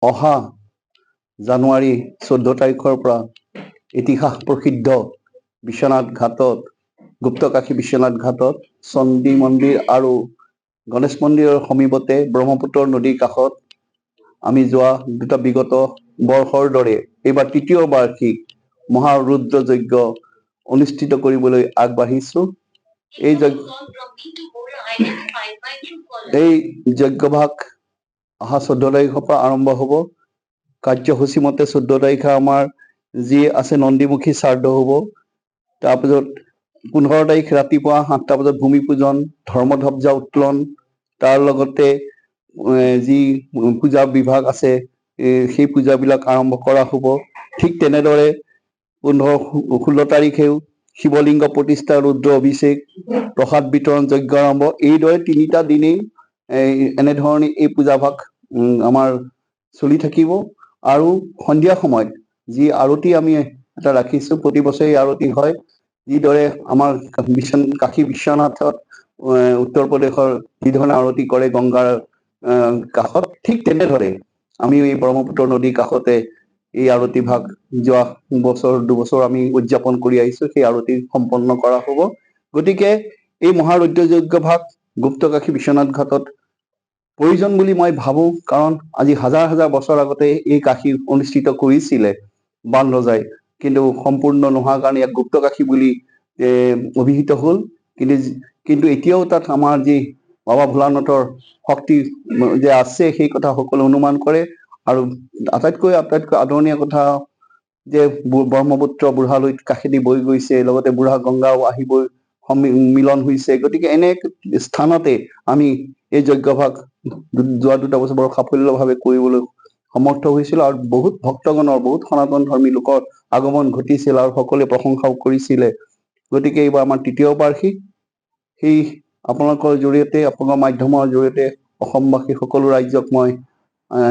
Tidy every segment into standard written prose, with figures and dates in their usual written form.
অহা জানুৱাৰী 14 তাৰিখৰ পৰা ইতিহাস প্ৰসিদ্ধ বিশ্বনাথ ঘাটত গুপ্তকাশী বিশ্বনাথ ঘাটত চণ্ডী মন্দিৰ আৰু গণেশ মন্দিৰৰ সমীপতে ব্ৰহ্মপুত্ৰ নদীৰ কাষত আমি যোৱা দুটা বিগত বৰ্ষৰ দৰে এইবাৰ তৃতীয় বাৰ্ষিক মহাৰুদ্ৰ যজ্ঞ অনুষ্ঠিত কৰিবলৈ আগবাঢ়িছো। এই যজ্ঞভাগ অহা 14 তাৰিখৰ পৰা আৰম্ভ হ'ব। কাৰ্যসূচী মতে 14 তাৰিখে আমাৰ যি আছে নন্দীমুখী শ্ৰাদ্ধ হ'ব। তাৰপিছত 15 তাৰিখ ৰাতিপুৱা 7টা বজাত ভূমি পূজন, ধৰ্মধ্বজা উত্তোলন, তাৰ লগতে যি পূজা বিভাগ আছে সেই পূজাবিলাক আৰম্ভ কৰা হ'ব। ঠিক তেনেদৰে 16 তাৰিখেও শিৱলিংগ প্ৰতিষ্ঠা, ৰুদ্ৰ অভিষেক, প্ৰসাদ বিতৰণ, যজ্ঞ আৰম্ভ, এইদৰে তিনিটা দিনেই এনেধৰণে এই পূজাভাগ আমাৰ চলি থাকিব। আৰু সন্ধিয়া সময়ত যি আৰতি আমি এটা ৰাখিছো, প্ৰতি বছৰে আৰতি হয়। যিদৰে আমাৰ কাশী বিশ্বনাথত উত্তৰ প্ৰদেশৰ যিধৰণে আৰতি কৰে গংগাৰ কাষত, ঠিক তেনেদৰে আমি এই ব্ৰহ্মপুত্ৰ নদীৰ কাষতে এই আৰতি ভাগ যোৱা দুবছৰ আমি উদযাপন কৰি আহিছো। সেই আৰতি সম্পন্ন কৰা হ'ব। গতিকে এই মহাৰুদ্ৰ যজ্ঞ ভাগ গুপ্তকাশী বিশ্বনাথ ঘাটত প্ৰয়োজন বুলি মই ভাবো, কাৰণ আজি হাজাৰ হাজাৰ বছৰ আগতে এই কাশী অনুষ্ঠিত কৰিছিলে বান ৰজাই, কিন্তু সম্পূৰ্ণ নোহোৱাৰ কাৰণে ইয়াক গুপ্তকাশী বুলি অভিহিত হ'ল। কিন্তু এতিয়াও তাত আমাৰ যি বাবা ভোলানাথৰ শক্তি যে আছে সেই কথা সকলোৱে অনুমান কৰে। আৰু আটাইতকৈ আদৰণীয় কথা যে ব্ৰহ্মপুত্ৰ বুঢ়ালৈত কাষেদি বৈ গৈছে, লগতে বুঢ়া গংগাও আহিবই মিলন হৈছে। গতিকে এনে স্থানতে আমি এই যজ্ঞভাগ যোৱা 2 বছৰ বৰ সাফল্যভাৱে কৰিবলৈ সমৰ্থ হৈছিল, আৰু বহুত ভক্তগণৰ, বহুত সনাতন ধৰ্মী লোকৰ আগমন ঘটিছিল আৰু সকলোৱে প্ৰশংসাও কৰিছিলে। গতিকে এইবাৰ আমাৰ তৃতীয় বাৰ্ষিক। সেই আপোনালোকৰ জৰিয়তে, আপোনালোকৰ মাধ্যমৰ জৰিয়তে অসমবাসী সকলো ৰাইজক মই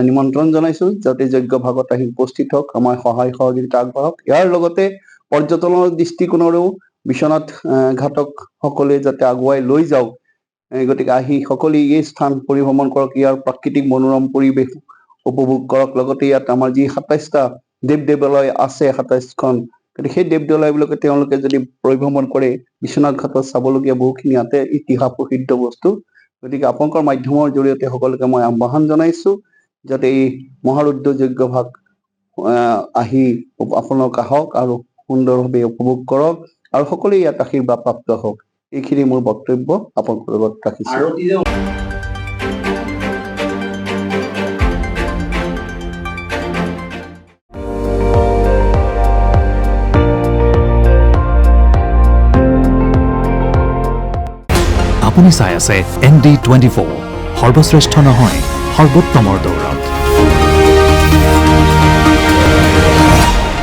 নিমন্ত্ৰণ জনাইছো যাতে যজ্ঞ ভাগত আহি উপস্থিত হওক, আমাৰ সহায় সহযোগিতা আগবঢ়াওক। ইয়াৰ লগতে পৰ্যটনৰ দৃষ্টিকোণৰেও বিশ্বনাথ ঘাটক সকলোৱে যাতে আগুৱাই লৈ যাওক। গতিকে আহি সকলোৱে এই স্থান পৰিভ্ৰমণ কৰক, ইয়াৰ প্ৰাকৃতিক মনোৰম পৰিৱেশ উপভোগ কৰক। লগতে ইয়াত আমাৰ যি 27টা দেৱ দেৱালয় আছে, 27খন, গতিকে সেই দেৱ দেৱালয়বিলাকে তেওঁলোকে যদি পৰিভ্ৰমণ কৰে, বিশ্বনাথ ঘাটত চাবলগীয়া বহুখিনি ইয়াতে ইতিহাস প্ৰসিদ্ধ বস্তু। গতিকে আপোনালোকৰ মাধ্যমৰ জৰিয়তে সকলোকে মই আহ্বান জনাইছো যাতে এই মহাৰুদ্ৰ যজ্ঞ ভাগ আহি আপোনালোক আহক আৰু সুন্দৰভাৱে উপভোগ কৰক, আৰু সকলোৱে ইয়াত আশীৰ্বাদ প্ৰাপ্ত হওক। এইখিনি মোৰ বক্তব্য আপোনালোকৰ লগত ৰাখিছো। আপুনি চাই আছে ND24, সৰ্বশ্ৰেষ্ঠ নহয়, সৰ্বোত্তমৰ দৌৰত।